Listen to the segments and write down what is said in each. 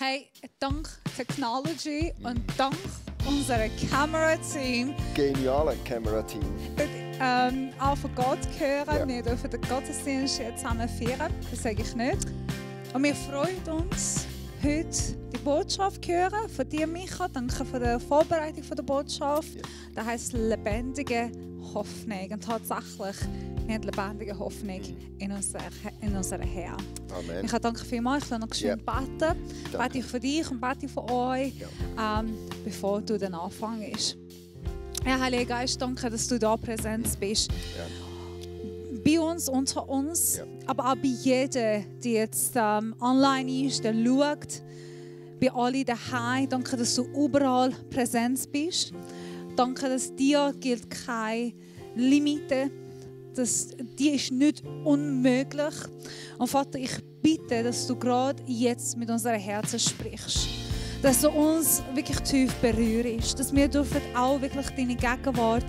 Hey, dank Technology und dank unserem Kamerateam. Geniale Kamerateam. Auch von Gott hören. Ja. Wir dürfen den Gottesdienst jetzt zusammen feiern. Das sage ich nicht. Und wir freuen uns, heute die Botschaft zu hören von dir, Micha. Danke für die Vorbereitung der Botschaft. Ja. Das heisst lebendige Hoffnung. Und tatsächlich, wir haben lebendige Hoffnung in unserem Herrn. Amen. Ich danke vielmals. Ich will noch schön beten. Bete ich für dich und bete ich für euch, bevor du den Anfang ist. Herr Heiliger Geist, danke, dass du da präsent bist. Ja. Bei uns, unter uns, Ja. aber auch bei jedem, der jetzt online ist, der schaut. Bei allen daheim. Danke, dass du überall präsent bist. Danke, dass dir gilt keine Limite. Die ist nicht unmöglich. Und Vater, ich bitte, dass du gerade jetzt mit unseren Herzen sprichst. Dass du uns wirklich tief berührst. Dass wir dürfen auch wirklich deine Gegenwart,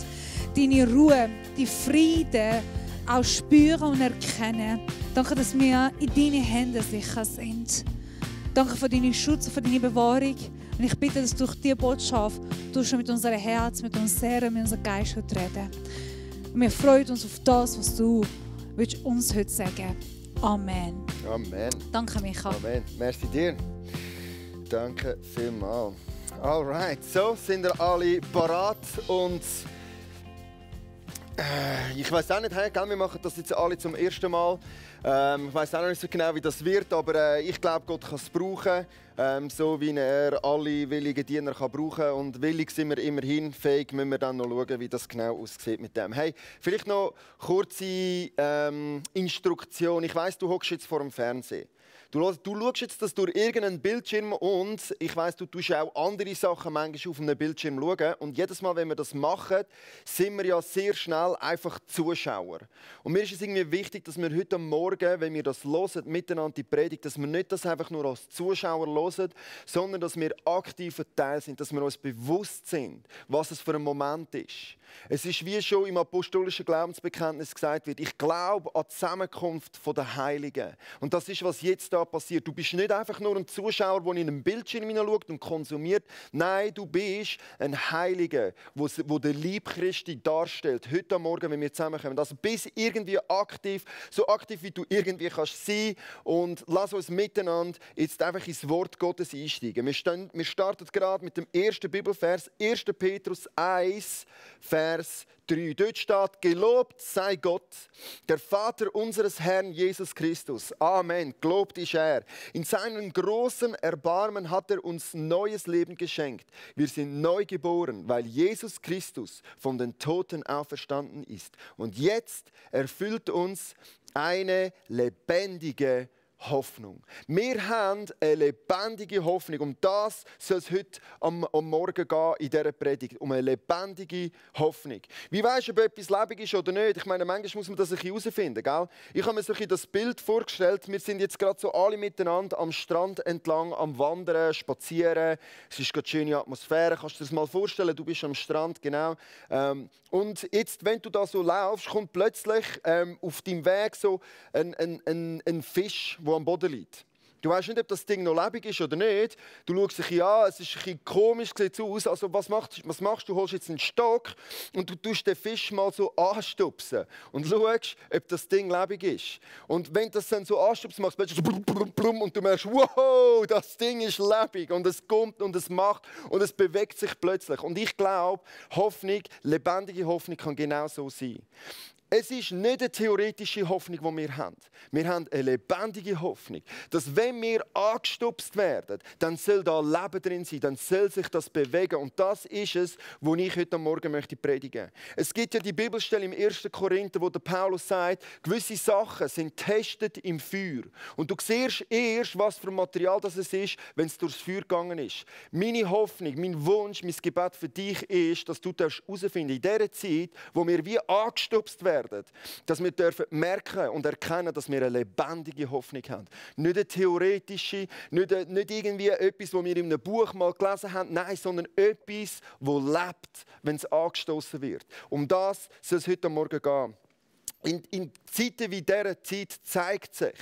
deine Ruhe, die Frieden auch spüren und erkennen. Danke, dass wir in deinen Händen sicher sind. Danke für deinen Schutz und für deine Bewahrung. Und ich bitte, dass durch diese Botschaft du schon mit unserem Herz, mit unserem Seelen, mit unserem Geist heute reden. Und wir freuen uns auf das, was du uns heute sagen willst. Amen. Amen. Danke, Micha. Amen. Merci dir. Danke vielmals. Alright, so sind wir alle parat und ich weiß auch nicht, wir machen das jetzt alle zum ersten Mal. Ich weiß auch noch nicht so genau, wie das wird, aber ich glaube, Gott kann es brauchen, so wie er alle willigen Diener kann brauchen. Und willig sind wir immerhin, fähig müssen wir dann noch schauen, wie das genau aussieht mit dem. Hey, vielleicht noch kurze Instruktion. Ich weiss, du hockst jetzt vor dem Fernsehen. Du schaust jetzt das durch irgendeinen Bildschirm und ich weiss, du tust auch andere Sachen manchmal auf einem Bildschirm schauen. Und jedes Mal, wenn wir das machen, sind wir ja sehr schnell einfach Zuschauer. Und mir ist es irgendwie wichtig, dass wir heute Morgen, wenn wir das hören, miteinander die Predigt, dass wir nicht das einfach nur als Zuschauer hören, sondern dass wir aktiver Teil sind, dass wir uns bewusst sind, was es für ein Moment ist. Es ist, wie schon im apostolischen Glaubensbekenntnis gesagt wird, ich glaube an die Zusammenkunft der Heiligen. Und das ist, was jetzt da passiert. Du bist nicht einfach nur ein Zuschauer, der in einen Bildschirm hineinschaut und konsumiert. Nein, du bist ein Heiliger, der den Leib Christi darstellt. Heute Morgen, wenn wir zusammenkommen. Also bist irgendwie aktiv, so aktiv wie du irgendwie kannst sein. Und lass uns miteinander jetzt einfach ins Wort Gottes einsteigen. Wir starten gerade mit dem ersten Bibelvers, 1. Petrus 1, Vers 3. Dort steht, gelobt sei Gott, der Vater unseres Herrn Jesus Christus. Amen. Gelobt ist er. In seinem großen Erbarmen hat er uns neues Leben geschenkt. Wir sind neu geboren, weil Jesus Christus von den Toten auferstanden ist. Und jetzt erfüllt uns eine lebendige Hoffnung. Wir haben eine lebendige Hoffnung. Um das soll es heute am Morgen gehen in dieser Predigt. Um eine lebendige Hoffnung. Wie weisst du, ob etwas lebendig ist oder nicht? Ich meine, manchmal muss man das ein bisschen herausfinden. Gell? Ich habe mir so ein bisschen das Bild vorgestellt. Wir sind jetzt gerade so alle miteinander am Strand entlang, am Wandern, spazieren. Es ist gerade schöne Atmosphäre. Kannst du dir das mal vorstellen? Du bist am Strand, genau. Und jetzt, wenn du da so laufst, kommt plötzlich auf deinem Weg so ein Fisch, der am Boden liegt. Du weißt nicht, ob das Ding noch lebendig ist oder nicht. Du schaust dich an, es ist ein bisschen komisch, sieht so aus. Also was machst du? Du holst jetzt einen Stock und du tust den Fisch mal so anstupsen und schaust, ob das Ding lebendig ist. Und wenn du das dann so anstupst, machst du so blum, blum, blum, und du merkst, wow, das Ding ist lebendig und es kommt und es macht und es bewegt sich plötzlich. Und ich glaube, Hoffnung, lebendige Hoffnung kann genau so sein. Es ist nicht eine theoretische Hoffnung, die wir haben. Wir haben eine lebendige Hoffnung, dass wenn wir angestupst werden, dann soll da Leben drin sein, dann soll sich das bewegen. Und das ist es, was ich heute Morgen möchte predigen. Es gibt ja die Bibelstelle im 1. Korinther, wo der Paulus sagt, gewisse Sachen sind testet im Feuer. Und du siehst erst, was für ein Material das ist, wenn es durchs Feuer gegangen ist. Meine Hoffnung, mein Wunsch, mein Gebet für dich ist, dass du herausfinden in dieser Zeit, wo wir wie angestupst werden, dass wir merken und erkennen, dass wir eine lebendige Hoffnung haben. Nicht eine theoretische, nicht irgendwie etwas, das wir in einem Buch mal gelesen haben, nein, sondern etwas, das lebt, wenn es angestoßen wird. Um das soll es heute Morgen gehen. In Zeiten wie dieser Zeit zeigt sich,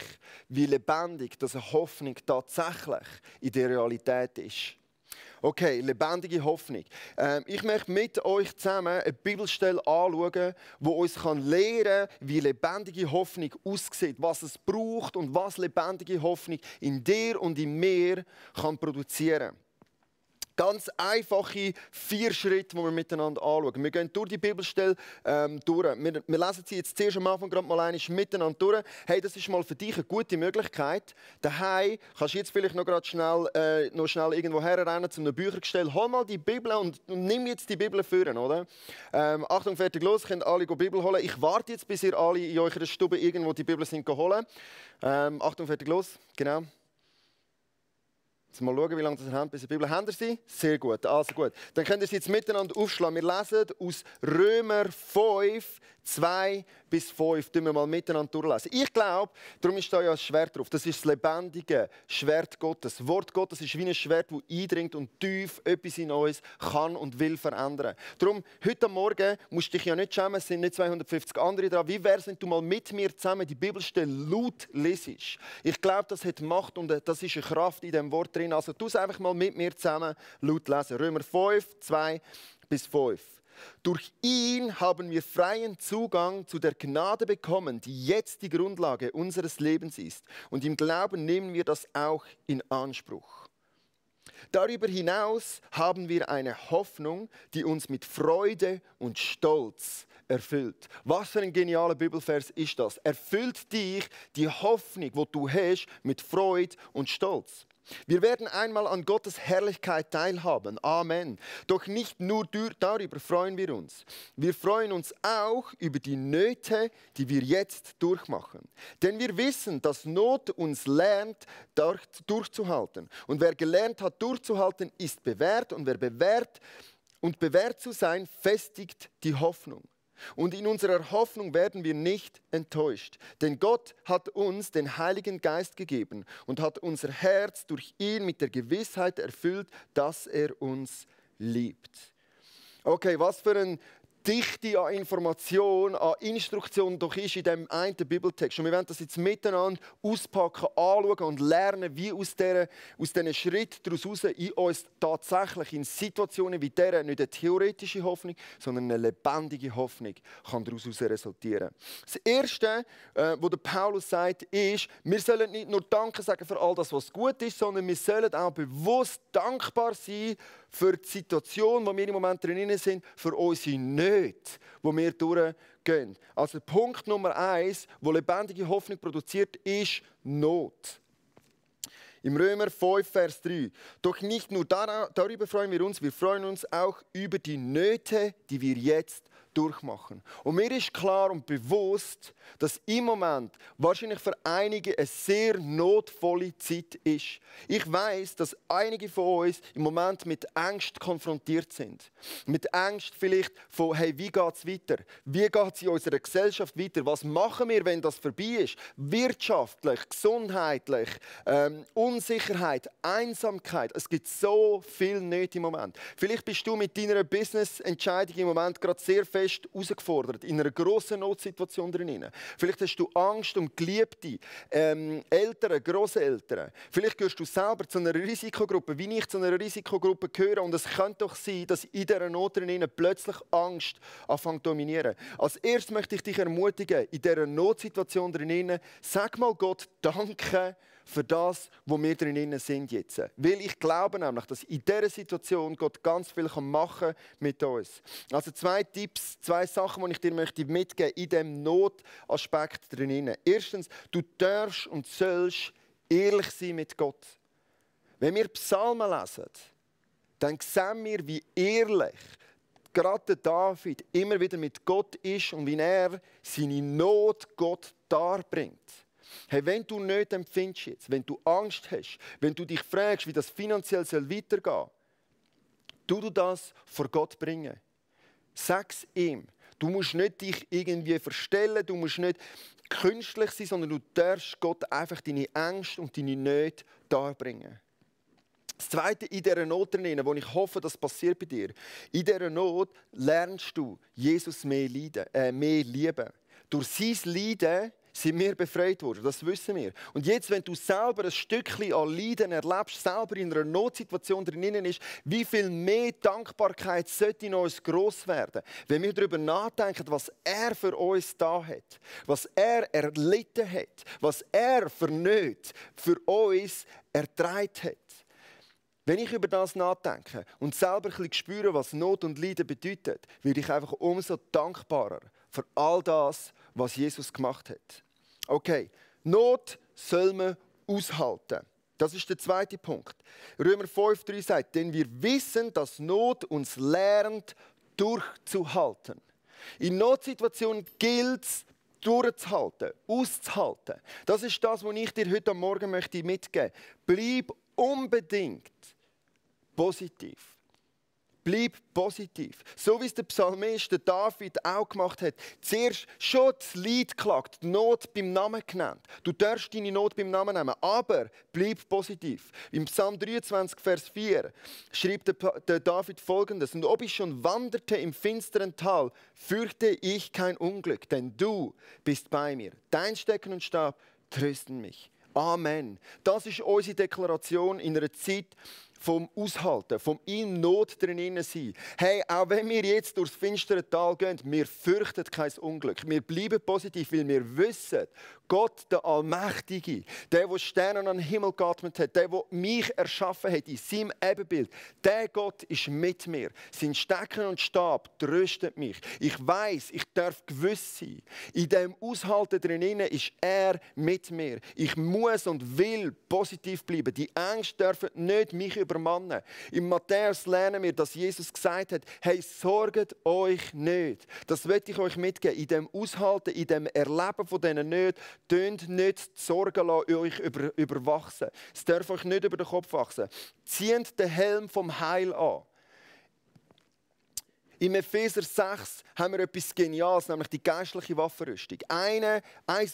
wie lebendig diese Hoffnung tatsächlich in der Realität ist. Okay, lebendige Hoffnung. Ich möchte mit euch zusammen eine Bibelstelle anschauen, die uns lehren kann, wie lebendige Hoffnung aussieht, was es braucht und was lebendige Hoffnung in dir und in mir kann produzieren kann. Ganz einfache 4 Schritte, die wir miteinander anschauen. Wir gehen durch die Bibelstelle durch. Wir lesen sie jetzt zuerst am Anfang gerade mal einmal miteinander durch. Hey, das ist mal für dich eine gute Möglichkeit. Daheim kannst du jetzt vielleicht noch schnell irgendwo herrennen zu einem Büchergestell. Hol mal die Bibel und nimm jetzt die Bibel führen, oder? Achtung, fertig, los. Könnt alle die Bibel holen. Ich warte jetzt, bis ihr alle in eurer Stube irgendwo die Bibel sind holen. Achtung, fertig, los. Genau. Jetzt mal schauen, wie lange ihr habt, bis ihr die Bibel habt. Sie? Sehr gut, also gut. Dann könnt ihr sie jetzt miteinander aufschlagen. Wir lesen aus Römer 5, 2 bis 5. Wir mal miteinander durchlesen. Ich glaube, darum ist da ja ein Schwert drauf. Das ist das lebendige Schwert Gottes. Das Wort Gottes ist wie ein Schwert, das eindringt und tief etwas in uns kann und will verändern. Darum, heute Morgen musst du dich ja nicht schämen, es sind nicht 250 andere dran. Wie wäre es, wenn du mal mit mir zusammen die Bibelstelle laut lesest? Ich glaube, das hat Macht und das ist eine Kraft in diesem Wort drin. Also tu es einfach mal mit mir zusammen laut lesen. Römer 5, 2 bis 5. Durch ihn haben wir freien Zugang zu der Gnade bekommen, die jetzt die Grundlage unseres Lebens ist. Und im Glauben nehmen wir das auch in Anspruch. Darüber hinaus haben wir eine Hoffnung, die uns mit Freude und Stolz erfüllt. Was für ein genialer Bibelvers ist das? Erfüllt dich die Hoffnung, die du hast, mit Freude und Stolz. Wir werden einmal an Gottes Herrlichkeit teilhaben. Amen. Doch nicht nur darüber freuen wir uns. Wir freuen uns auch über die Nöte, die wir jetzt durchmachen. Denn wir wissen, dass Not uns lernt, durchzuhalten. Und wer gelernt hat, durchzuhalten, ist bewährt. Und wer bewährt zu sein, festigt die Hoffnung. Und in unserer Hoffnung werden wir nicht enttäuscht. Denn Gott hat uns den Heiligen Geist gegeben und hat unser Herz durch ihn mit der Gewissheit erfüllt, dass er uns liebt. Okay, was für eine Dichte an Information, an Instruktion doch ist in diesem einen Bibeltext. Und wir werden das jetzt miteinander auspacken, anschauen und lernen, wie aus diesen Schritten daraus in uns tatsächlich in Situationen wie dieser nicht eine theoretische Hoffnung, sondern eine lebendige Hoffnung kann daraus resultieren. Das Erste, was der Paulus sagt, ist, wir sollen nicht nur Danke sagen für all das, was gut ist, sondern wir sollen auch bewusst dankbar sein für die Situation, in der wir im Moment drin sind, für unsere Nöte, die wir durchgehen. Also Punkt Nummer 1, der lebendige Hoffnung produziert, ist Not. Im Römer 5, Vers 3. Doch nicht nur darüber freuen wir freuen uns auch über die Nöte, die wir jetzt durchmachen. Und mir ist klar und bewusst, dass im Moment wahrscheinlich für einige eine sehr notvolle Zeit ist. Ich weiß, dass einige von uns im Moment mit Angst konfrontiert sind. Mit Angst vielleicht von, hey, wie geht es weiter? Wie geht es in unserer Gesellschaft weiter? Was machen wir, wenn das vorbei ist? Wirtschaftlich, gesundheitlich, Unsicherheit, Einsamkeit. Es gibt so viel Nöte im Moment. Vielleicht bist du mit deiner Business-Entscheidung im Moment gerade sehr fest herausgefordert, in einer grossen Notsituation drin. Vielleicht hast du Angst um Geliebte, Eltern, Grosseltern. Vielleicht gehörst du selber zu einer Risikogruppe, wie ich zu einer Risikogruppe gehöre. Und es könnte doch sein, dass in dieser Not drin plötzlich Angst anfängt zu dominieren. Als erstes möchte ich dich ermutigen, in dieser Notsituation drin, sag mal Gott Danke für das, wo wir drin sind jetzt. Weil ich glaube nämlich, dass in dieser Situation Gott ganz viel machen kann mit uns. Also 2 Tipps, 2 Sachen, die ich dir mitgeben möchte in diesem Notaspekt drin. Erstens, du darfst und sollst ehrlich sein mit Gott. Wenn wir Psalmen lesen, dann sehen wir, wie ehrlich gerade David immer wieder mit Gott ist und wie er seine Not Gott darbringt. Hey, wenn du nicht empfindest jetzt, wenn du Angst hast, wenn du dich fragst, wie das finanziell weitergehen soll, du das vor Gott bringen. Sag es ihm. Du musst nicht dich irgendwie verstellen, du musst nicht künstlich sein, sondern du darfst Gott einfach deine Ängste und deine Nöte darbringen. Das Zweite in dieser Not drin, wo ich hoffe, das passiert bei dir. In dieser Not lernst du Jesus mehr lieben. Durch sein Leiden sind wir befreit worden. Das wissen wir. Und jetzt, wenn du selber ein Stückchen an Leiden erlebst, selber in einer Notsituation drinnen ist, wie viel mehr Dankbarkeit sollte in uns gross werden, wenn wir darüber nachdenken, was er für uns da hat, was er erlitten hat, was er für Nöte für uns ertragen hat. Wenn ich über das nachdenke und selber ein bisschen spüre, was Not und Leiden bedeutet, werde ich einfach umso dankbarer für all das, was Jesus gemacht hat. Okay, Not soll man aushalten. Das ist der zweite Punkt. Römer 5,3 sagt, denn wir wissen, dass Not uns lernt, durchzuhalten. In Notsituationen gilt es, durchzuhalten, auszuhalten. Das ist das, was ich dir heute Morgen mitgeben möchte. Bleib unbedingt positiv. Bleib positiv. So wie es der Psalmist, der David, auch gemacht hat. Zuerst schon das Leid geklagt, die Not beim Namen genannt. Du darfst deine Not beim Namen nehmen, aber bleib positiv. Im Psalm 23, Vers 4 schreibt der David Folgendes. Und ob ich schon wanderte im finsteren Tal, fürchte ich kein Unglück, denn du bist bei mir. Dein Stecken und Stab trösten mich. Amen. Das ist unsere Deklaration in einer Zeit vom Aushalten, vom in Not drinnen sein. Hey, auch wenn wir jetzt durchs finstere Tal gehen, wir fürchten kein Unglück. Wir bleiben positiv, weil wir wissen, Gott, der Allmächtige, der Sterne an den Himmel geatmet hat, der mich erschaffen hat in seinem Ebenbild, der Gott ist mit mir. Sein Stecken und Stab tröstet mich. Ich weiß, ich darf gewiss sein. In dem Aushalten drinnen ist er mit mir. Ich muss und will positiv bleiben. Die Ängste dürfen nicht mich übermannen. Im Matthäus lernen wir, dass Jesus gesagt hat, hey, sorgt euch nicht. Das möchte ich euch mitgeben. In dem Aushalten, in dem Erleben von diesen Nöten, tönt nicht die Sorgen euch überwachsen. Es darf euch nicht über den Kopf wachsen. Zieht den Helm vom Heil an. Im Epheser 6 haben wir etwas Geniales, nämlich die geistliche Waffenrüstung. Ein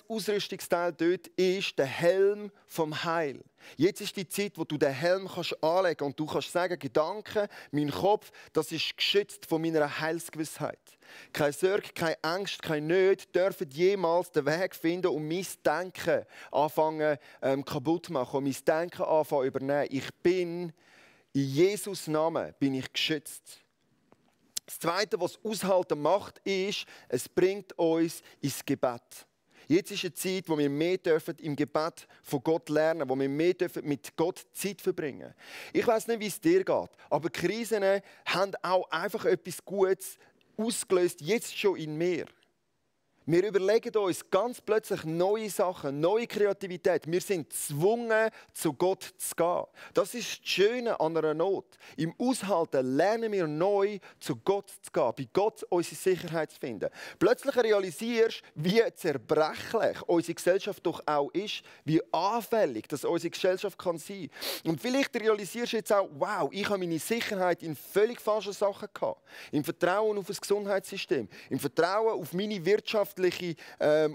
Ausrüstungsteil dort ist der Helm vom Heil. Jetzt ist die Zeit, wo du den Helm anlegen kannst und du kannst sagen, Gedanken, mein Kopf, das ist geschützt von meiner Heilsgewissheit. Keine Sorge, keine Angst, keine Nöte dürfen jemals den Weg finden und mein Denken anfangen kaputt zu machen und mein Denken anfangen zu übernehmen. Ich bin, in Jesus' Namen bin ich geschützt. Das Zweite, was Aushalten macht, ist, es bringt uns ins Gebet. Jetzt ist eine Zeit, wo wir mehr im Gebet von Gott lernen dürfen, wo wir mehr mit Gott Zeit verbringen. Ich weiß nicht, wie es dir geht, aber Krisen haben auch einfach etwas Gutes ausgelöst, jetzt schon in mir. Wir überlegen uns ganz plötzlich neue Sachen, neue Kreativität. Wir sind gezwungen, zu Gott zu gehen. Das ist das Schöne an einer Not. Im Aushalten lernen wir neu, zu Gott zu gehen, bei Gott unsere Sicherheit zu finden. Plötzlich realisierst du, wie zerbrechlich unsere Gesellschaft doch auch ist, wie anfällig das unsere Gesellschaft kann sein. Und vielleicht realisierst du jetzt auch, wow, ich habe meine Sicherheit in völlig falschen Sachen gehabt. Im Vertrauen auf das Gesundheitssystem, im Vertrauen auf meine wirtschaftliche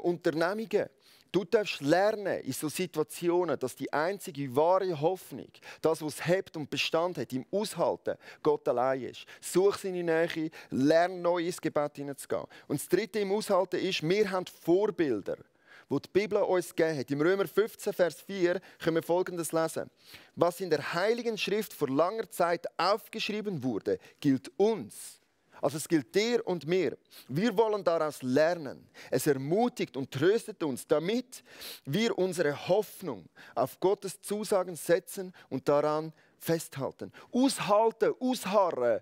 Unternehmungen. Du darfst lernen in solchen Situationen, dass die einzige wahre Hoffnung, das, was hebt und Bestand hat, im Aushalten, Gott allein ist. Such seine Nähe, lerne neu ins Gebet hineinzugehen. Und das Dritte im Aushalten ist, wir haben Vorbilder, die die Bibel uns gegeben hat. Im Römer 15, Vers 4 können wir Folgendes lesen. Was in der Heiligen Schrift vor langer Zeit aufgeschrieben wurde, gilt uns. Also es gilt dir und mir. Wir wollen daraus lernen. Es ermutigt und tröstet uns, damit wir unsere Hoffnung auf Gottes Zusagen setzen und daran festhalten. Aushalten, ausharren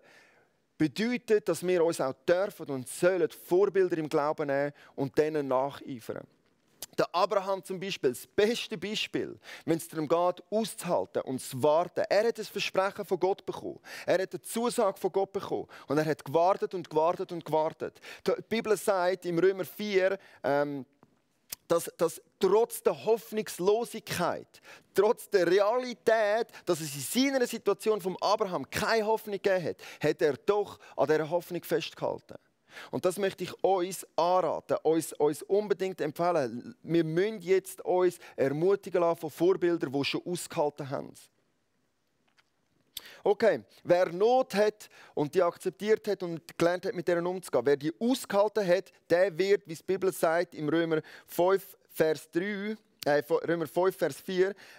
bedeutet, dass wir uns auch dürfen und sollen Vorbilder im Glauben nehmen und denen nacheifern. Der Abraham zum Beispiel, das beste Beispiel, wenn es darum geht, auszuhalten und zu warten. Er hat das Versprechen von Gott bekommen. Er hat eine Zusage von Gott bekommen. Und er hat gewartet und gewartet und gewartet. Die Bibel sagt im Römer 4, dass trotz der Hoffnungslosigkeit, trotz der Realität, dass es in seiner Situation von Abraham keine Hoffnung gegeben hat, hat er doch an dieser Hoffnung festgehalten. Und das möchte ich uns anraten, uns unbedingt empfehlen. Wir müssen jetzt uns ermutigen lassen von Vorbildern, die schon ausgehalten haben. Okay, wer Not hat und die akzeptiert hat und gelernt hat, mit denen umzugehen, wer die ausgehalten hat, der wird, wie die Bibel sagt, im Römer 5, Vers 4,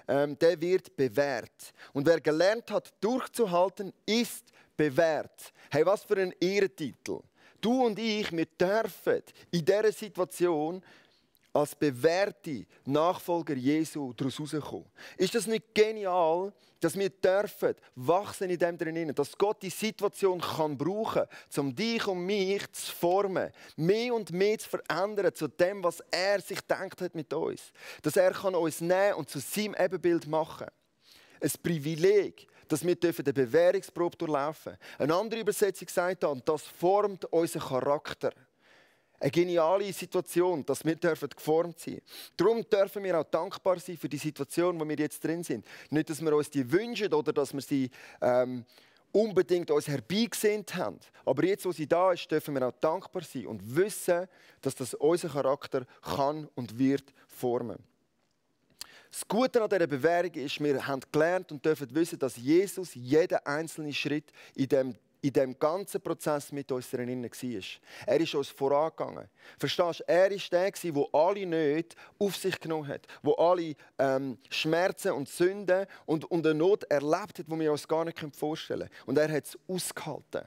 der wird bewährt. Und wer gelernt hat, durchzuhalten, ist bewährt. Hey, was für ein Ehrentitel. Du und ich, wir dürfen in dieser Situation als bewährte Nachfolger Jesu daraus rauskommen. Ist das nicht genial, dass wir dürfen wachsen in dem drinnen, dass Gott die Situation kann brauchen, um dich und mich zu formen, mehr und mehr zu verändern zu dem, was er sich gedacht hat mit uns. Dass er kann uns nehmen und zu seinem Ebenbild machen. Ein Privileg, dass wir eine Bewährungsprobe durchlaufen dürfen. Eine andere Übersetzung sagt dann, das formt unseren Charakter. Eine geniale Situation, dass wir geformt sein dürfen. Darum dürfen wir auch dankbar sein für die Situation, wo wir jetzt drin sind. Nicht, dass wir uns die wünschen oder dass wir sie unbedingt uns herbeigesehnt haben. Aber jetzt, wo sie da ist, dürfen wir auch dankbar sein und wissen, dass das unseren Charakter kann und wird formen. Das Gute an dieser Bewährung ist, wir haben gelernt und dürfen wissen, dass Jesus jeden einzelnen Schritt in dem ganzen Prozess mit uns drin war. Er ist uns vorangegangen. Verstehst du? Er war der, der alle Nöte auf sich genommen hat, der alle Schmerzen und Sünden und eine Not erlebt hat, die wir uns gar nicht vorstellen können. Und er hat es ausgehalten.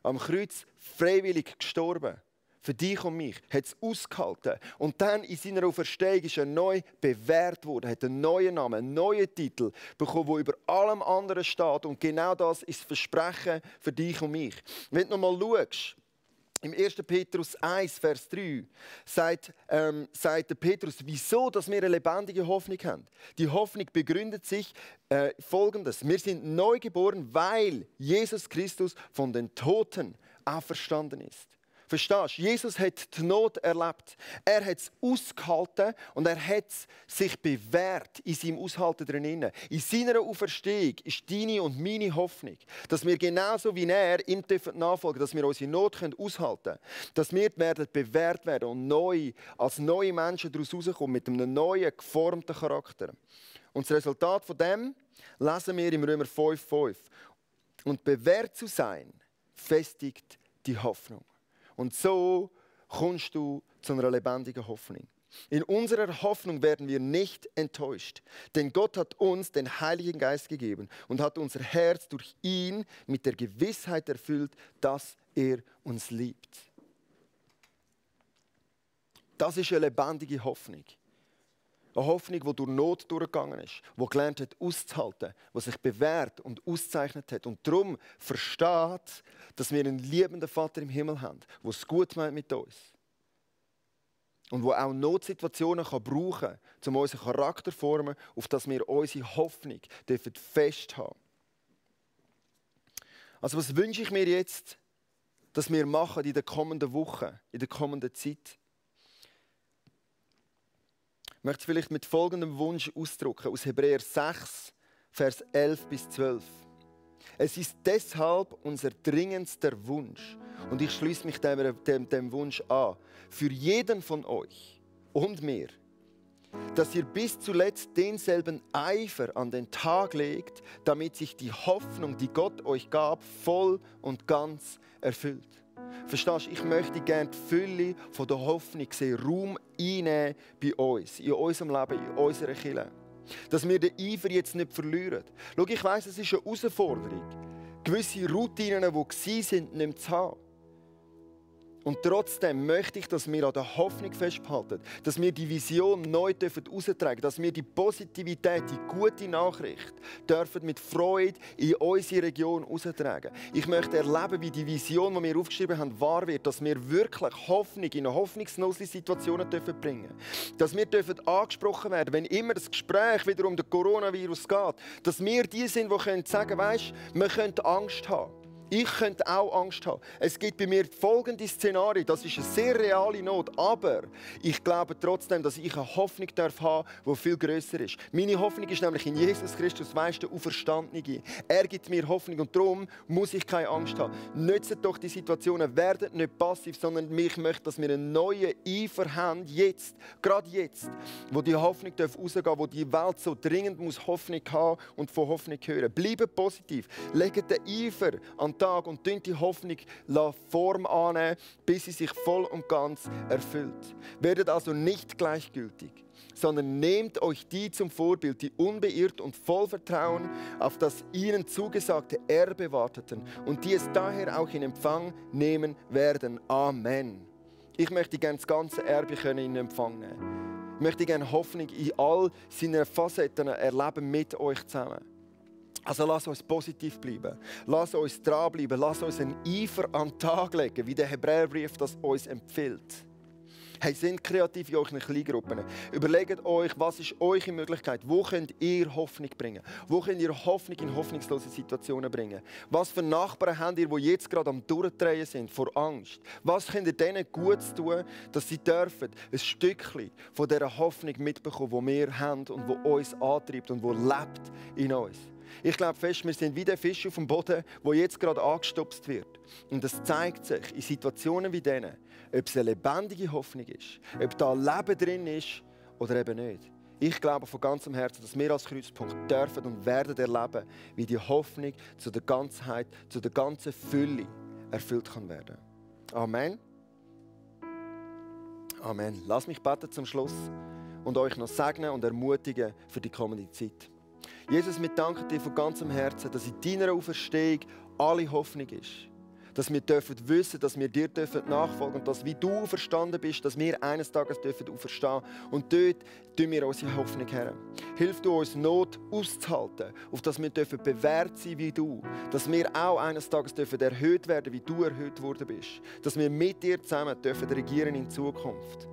Am Kreuz freiwillig gestorben. Für dich und mich hat es ausgehalten. Und dann in seiner Auferstehung ist er neu bewährt worden, hat einen neuen Namen, einen neuen Titel bekommen, der über allem anderen steht. Und genau das ist das Versprechen für dich und mich. Wenn du noch mal schaust, im 1. Petrus 1, Vers 3 sagt der Petrus, wieso dass wir eine lebendige Hoffnung haben. Die Hoffnung begründet sich Folgendes. Wir sind neu geboren, weil Jesus Christus von den Toten auferstanden ist. Verstehst du? Jesus hat die Not erlebt. Er hat es ausgehalten und er hat sich bewährt in seinem Aushalten drinnen. In seiner Auferstehung ist deine und meine Hoffnung, dass wir genauso wie er ihm nachfolgen, dass wir unsere Not aushalten können. Dass wir bewährt werden und neu, als neue Menschen daraus rauskommen mit einem neuen, geformten Charakter. Und das Resultat von dem lesen wir im Römer 5,5. Und bewährt zu sein, festigt die Hoffnung. Und so kommst du zu einer lebendigen Hoffnung. In unserer Hoffnung werden wir nicht enttäuscht, denn Gott hat uns den Heiligen Geist gegeben und hat unser Herz durch ihn mit der Gewissheit erfüllt, dass er uns liebt. Das ist eine lebendige Hoffnung. Eine Hoffnung, die durch Not durchgegangen ist, die gelernt hat, auszuhalten, die sich bewährt und auszeichnet hat. Und darum versteht, dass wir einen liebenden Vater im Himmel haben, der es gut meint mit uns. Und der auch Notsituationen brauchen kann, um unseren Charakter zu formen, auf das wir unsere Hoffnung festhalten dürfen. Also was wünsche ich mir jetzt, dass wir machen in den kommenden Wochen, in der kommenden Zeit? Ich möchte es vielleicht mit folgendem Wunsch ausdrücken, aus Hebräer 6, Vers 11 bis 12. Es ist deshalb unser dringendster Wunsch, und ich schließe mich dem Wunsch an, für jeden von euch und mir, dass ihr bis zuletzt denselben Eifer an den Tag legt, damit sich die Hoffnung, die Gott euch gab, voll und ganz erfüllt. Verstehst du, ich möchte gerne die Fülle von der Hoffnung sehen, Raum einnehmen bei uns, in unserem Leben, in unserer Kirche. Dass wir den Eifer jetzt nicht verlieren. Schau, ich weiss, es ist eine Herausforderung, gewisse Routinen, die waren, nicht mehr zu haben. Und trotzdem möchte ich, dass wir an der Hoffnung festhalten, dass wir die Vision neu heraustragen dürfen, dass wir die Positivität, die gute Nachricht dürfen mit Freude in unsere Region heraustragen. Ich möchte erleben, wie die Vision, die wir aufgeschrieben haben, wahr wird, dass wir wirklich Hoffnung in eine hoffnungslose Situationen bringen dürfen. Dass wir angesprochen werden, wenn immer das Gespräch wieder um den Coronavirus geht, dass wir die sind, die sagen können, weisst, wir können Angst haben. Ich könnte auch Angst haben. Es gibt bei mir folgende Szenarien. Das ist eine sehr reale Not. Aber ich glaube trotzdem, dass ich eine Hoffnung haben darf, die viel grösser ist. Meine Hoffnung ist nämlich in Jesus Christus, weisst du, Auferstandene. Er gibt mir Hoffnung und darum muss ich keine Angst haben. Nützt doch die Situationen, werdet nicht passiv, sondern ich möchte, dass wir einen neuen Eifer haben, jetzt, gerade jetzt, wo die Hoffnung rausgehen darf, wo die Welt so dringend muss Hoffnung haben und von Hoffnung hören. Bleibt positiv, legt den Eifer an den Tag und die Hoffnung Form annehmen, bis sie sich voll und ganz erfüllt. Werdet also nicht gleichgültig, sondern nehmt euch die zum Vorbild, die unbeirrt und voll Vertrauen auf das ihnen zugesagte Erbe warteten und die es daher auch in Empfang nehmen werden. Amen. Ich möchte gerne das ganze Erbe in Empfang nehmen. Ich möchte gerne Hoffnung in all seinen Facetten erleben mit euch zusammen. Also lass uns positiv bleiben. Lass uns dranbleiben. Lass uns einen Eifer an den Tag legen, wie der Hebräerbrief das uns empfiehlt. Hey, sind kreativ in euren Kleingruppen. Überlegt euch, was ist eure Möglichkeit? Wo könnt ihr Hoffnung bringen? Wo könnt ihr Hoffnung in hoffnungslose Situationen bringen? Was für Nachbarn habt ihr, die jetzt gerade am Durchdrehen sind vor Angst? Was könnt ihr denen Gutes tun, dass sie dürfen ein Stückchen von dieser Hoffnung mitbekommen, die wir haben und die uns antreibt und die lebt in uns? Ich glaube fest, wir sind wie der Fisch auf dem Boden, der jetzt gerade angestupst wird. Und es zeigt sich in Situationen wie diesen, ob es eine lebendige Hoffnung ist, ob da Leben drin ist oder eben nicht. Ich glaube von ganzem Herzen, dass wir als Kreuzpunkt dürfen und werden erleben, wie die Hoffnung zu der Ganzheit, zu der ganzen Fülle erfüllt kann werden. Amen. Amen. Lass mich beten zum Schluss und euch noch segnen und ermutigen für die kommende Zeit. Jesus, wir danken dir von ganzem Herzen, dass in deiner Auferstehung alle Hoffnung ist. Dass wir wissen, dass wir dir nachfolgen und dass, wie du auferstanden bist, dass wir eines Tages auferstehen dürfen. Und dort tun wir unsere Hoffnung her. Hilf du uns, Not auszuhalten, auf dass wir bewährt sein wie du. Dass wir auch eines Tages erhöht werden, wie du erhöht worden bist. Dass wir mit dir zusammen regieren in Zukunft.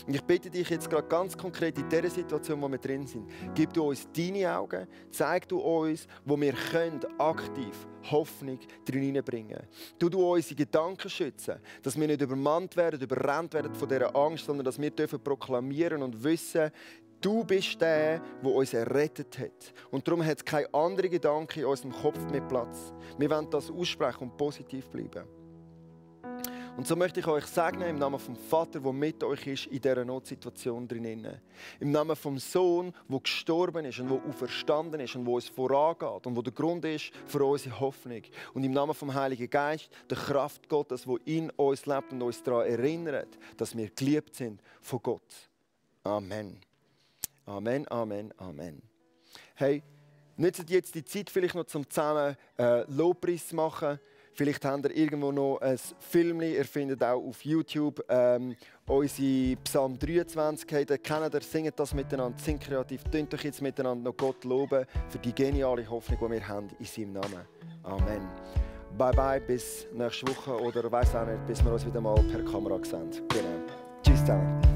Und ich bitte dich jetzt gerade ganz konkret in dieser Situation, wo wir drin sind, gib du uns deine Augen, zeig du uns, wo wir können, aktiv Hoffnung drin hineinbringen. Du unsere Gedanken schützen, dass wir nicht übermannt werden, überrannt werden von dieser Angst, sondern dass wir proklamieren und wissen, du bist der, der uns errettet hat. Und darum hat es keine anderen Gedanken in unserem Kopf mehr Platz. Wir wollen das aussprechen und positiv bleiben. Und so möchte ich euch segnen im Namen vom Vater, der mit euch ist in dieser Notsituation drinnen. Im Namen vom Sohn, der gestorben ist und der auferstanden ist und der uns vorangeht und der der Grund ist für unsere Hoffnung. Und im Namen vom Heiligen Geist, der Kraft Gottes, die in uns lebt und uns daran erinnert, dass wir geliebt sind von Gott. Amen. Amen, Amen, Amen. Hey, nutzt jetzt die Zeit vielleicht noch zum zusammen Lobpreis zu machen. Vielleicht habt ihr irgendwo noch ein Film, ihr findet auch auf YouTube unsere Psalm 23. Hey, kennt ihr, singt das miteinander, singt kreativ, tönt euch jetzt miteinander noch Gott loben für die geniale Hoffnung, die wir haben in seinem Namen. Amen. Bye bye, bis nächste Woche oder weiss auch nicht, bis wir uns wieder mal per Kamera sehen. Genau. Tschüss zusammen.